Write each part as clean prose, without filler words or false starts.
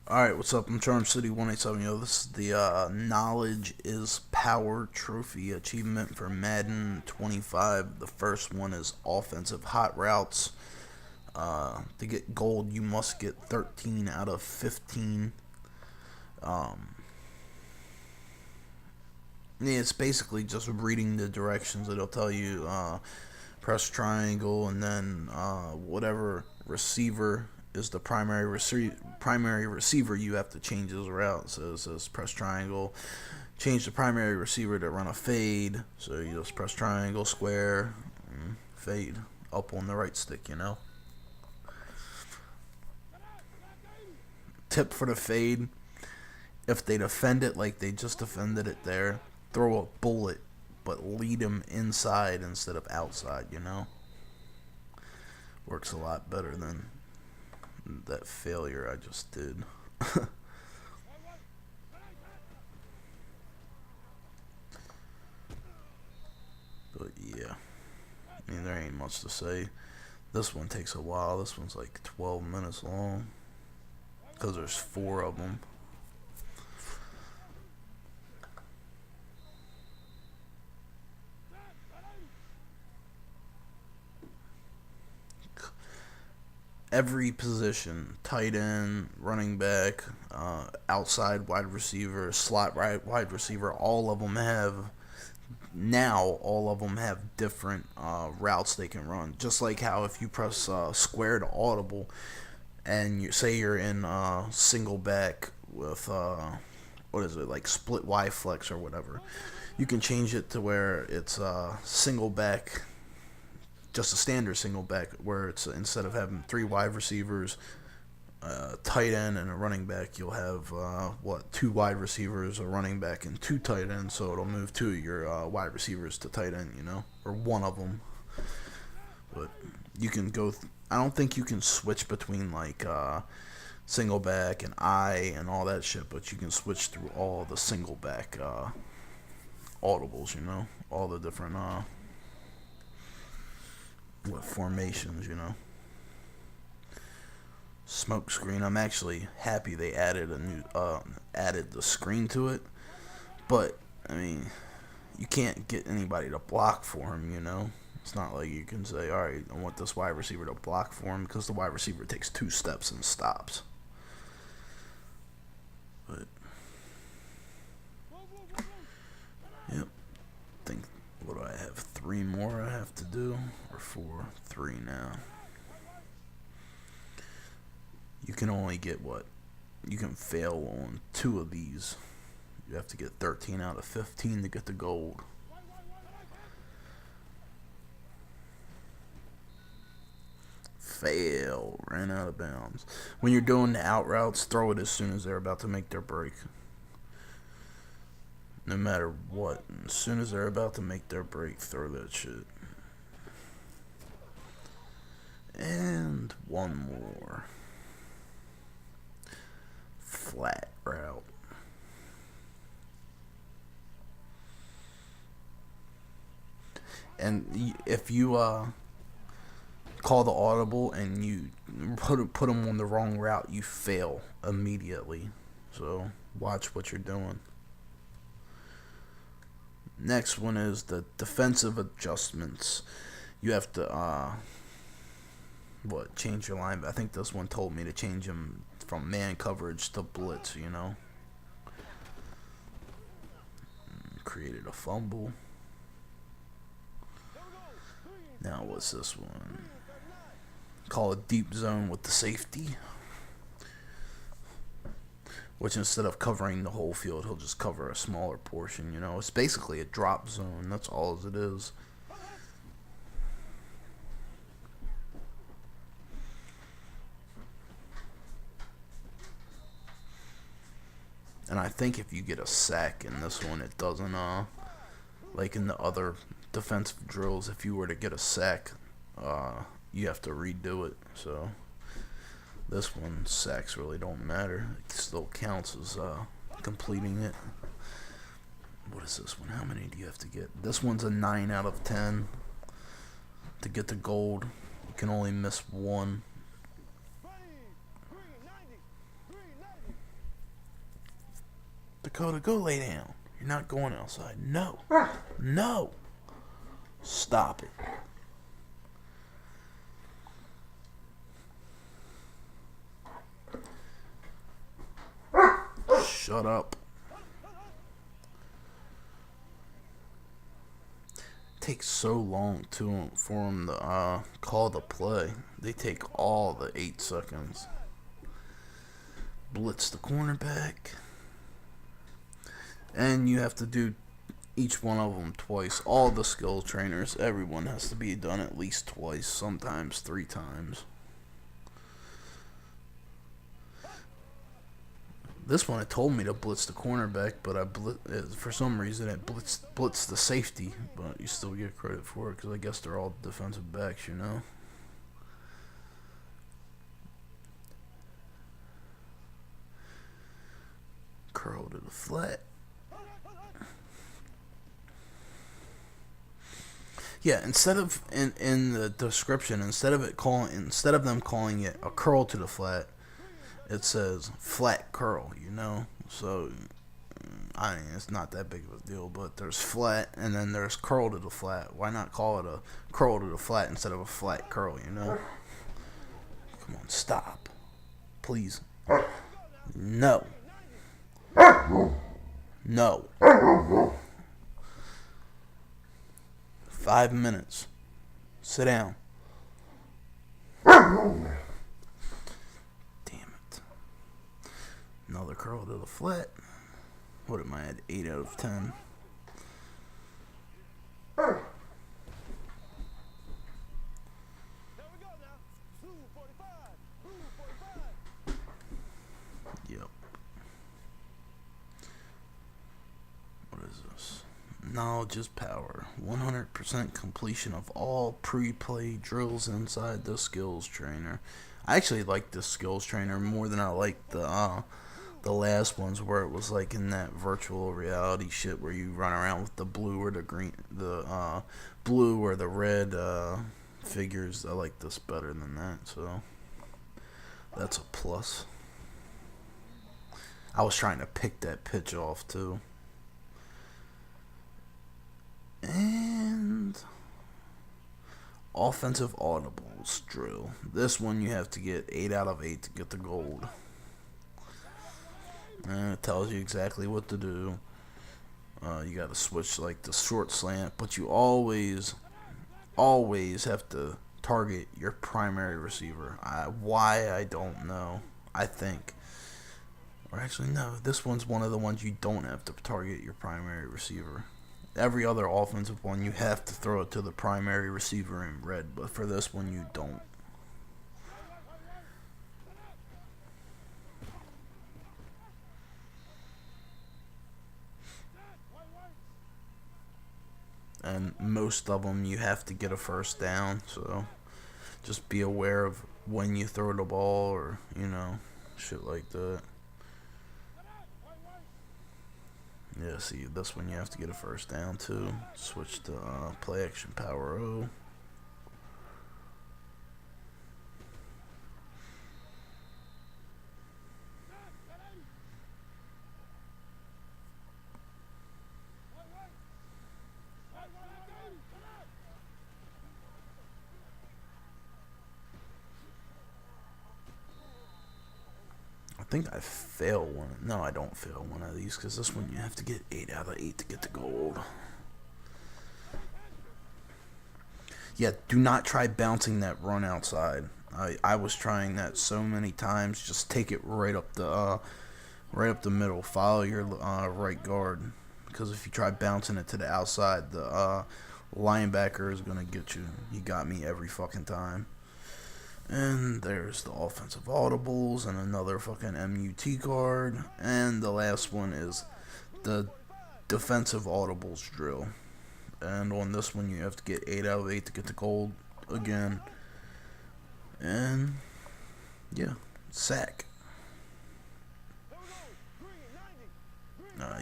Alright, what's up? I'm Charm City 187. This is the Knowledge is Power Trophy achievement for Madden 25. The first one is offensive hot routes. To get gold, you must get 13 out of 15. Yeah, it's basically just reading the directions. It'll tell you press triangle, and then whatever receiver is the primary receiver, you have to change his route. So it says press triangle, change the primary receiver to run a fade. So you just press triangle, square, fade up on the right stick. Tip for the fade: if they defend it like they just defended it there, throw a bullet, but lead them inside instead of outside. Works a lot better than that failure I just did. But yeah, I mean, there ain't much to say. This one takes a while. This one's like 12 minutes long because there's 4 of them. Every position, tight end, running back, outside wide receiver, slot wide receiver, all of them have different routes they can run. Just like how if you press square to audible and you say you're in single back with what is it, like split Y flex or whatever, you can change it to where it's single back, just a standard single back, where it's instead of having 3 wide receivers, tight end and a running back, you'll have 2 wide receivers, a running back, and 2 tight ends. So it'll move 2 of your wide receivers to tight end, or one of them. But you can go. I don't think you can switch between like single back and I and all that shit, but you can switch through all the single back audibles. All the different formations. Smoke screen. I'm actually happy they added added the screen to it, but I mean, you can't get anybody to block for him. It's not like you can say, all right, I want this wide receiver to block for him, because the wide receiver takes 2 steps and stops. But yep, I think, what do I have, 3 more I have to do, or 4? 3 now. You can only get you can fail on 2 of these. You have to get 13 out of 15 to get the gold. Fail, ran out of bounds. When you're doing the out routes, throw it as soon as they're about to make their break. No matter what, as soon as they're about to make their break, throw that shit. And one more. Flat route. And if you call the audible and you put them on the wrong route, you fail immediately. So watch what you're doing. Next one is the defensive adjustments. You have to change your line. I think this one told me to change him from man coverage to blitz. Created a fumble. Now what's this one? Call a deep zone with the safety, which instead of covering the whole field, he'll just cover a smaller portion. It's basically a drop zone. That's all it is. And I think if you get a sack in this one, it doesn't like in the other defensive drills, if you were to get a sack, you have to redo it. So this one, sacks really don't matter. It still counts as completing it. What is this one? How many do you have to get? This one's a 9 out of 10 to get the gold. You can only miss 1. Dakota, go lay down. You're not going outside. No. No. Stop it. Shut up. It takes so long for them to call the play. They take all the 8 seconds. Blitz the cornerback. And you have to do each one of them twice. All the skill trainers, everyone has to be done at least twice, sometimes 3 times. This one it told me to blitz the cornerback, but for some reason it blitz the safety, but you still get credit for it because I guess they're all defensive backs, you know. Curl to the flat. Yeah, instead of in the description, instead of them calling it a curl to the flat, it says flat curl, you know. So I mean, it's not that big of a deal, but there's flat and then there's curl to the flat. Why not call it a curl to the flat instead of a flat curl, you know? Come on, stop. Please. No. No. 5 minutes. Sit down. Damn it. Another curl to the flat. What am I at? 8 out of 10. Yep. What is this? Knowledge is power. 100% completion of all pre-play drills inside the skills trainer. I actually like this skills trainer more than I like the last ones where it was like in that virtual reality shit where you run around with the blue or the green, the blue or the red figures. I like this better than that, so that's a plus. I was trying to pick that pitch off too. And offensive audibles drill. This one you have to get 8 out of 8 to get the gold. And it tells you exactly what to do. You got to switch like the short slant, but you always have to target your primary receiver. Why, I don't know. I think, or actually no, this one's one of the ones you don't have to target your primary receiver. Every other offensive one, you have to throw it to the primary receiver in red, but for this one, you don't. And most of them, you have to get a first down, so just be aware of when you throw the ball or, you know, shit like that. Yeah, see, this one you have to get a first down too. Switch to play action power O. I think I fail one. No, I don't fail one of these because this one you have to get 8 out of 8 to get the gold. Yeah, do not try bouncing that run outside. I was trying that so many times. Just take it right up the middle. Follow your right guard, because if you try bouncing it to the outside, the linebacker is gonna get you. He got me every fucking time. And there's the offensive audibles and another fucking MUT card. And the last one is the defensive audibles drill. And on this one, you have to get 8 out of 8 to get the gold again. And yeah, sack.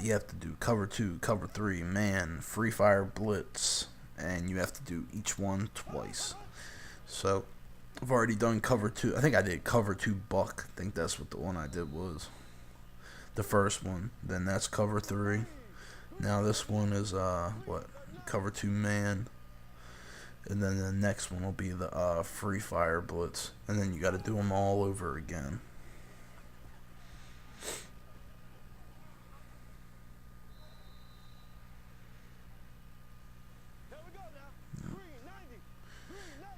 You have to do cover 2, cover 3, man, free fire blitz. And you have to do each one twice. So I've already done cover two. I think I did cover two buck. I think that's what the one I did was. The first one. Then that's cover three. Now this one is what? Cover two man. And then the next one will be the free fire blitz. And then you got to do them all over again.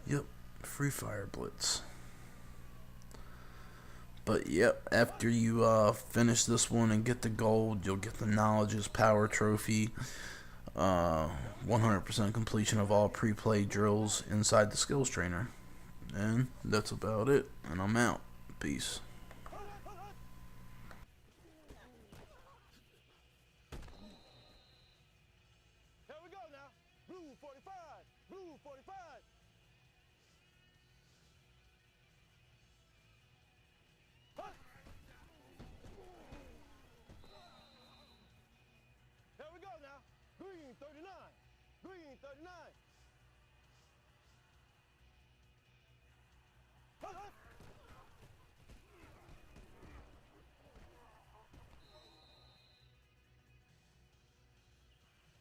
Yep, free fire blitz. But yep, after you finish this one and get the gold, you'll get the Knowledge's Power Trophy. 100% completion of all pre-play drills inside the skills trainer. And that's about it. And I'm out. Peace. Here we go now. Blue 45. Blue 45. Huh? Here we go now. Green 39. Green 39. Huh?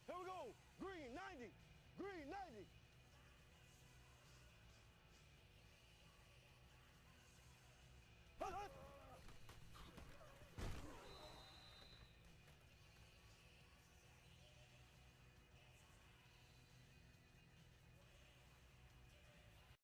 Here we go. Green 90. Green 90.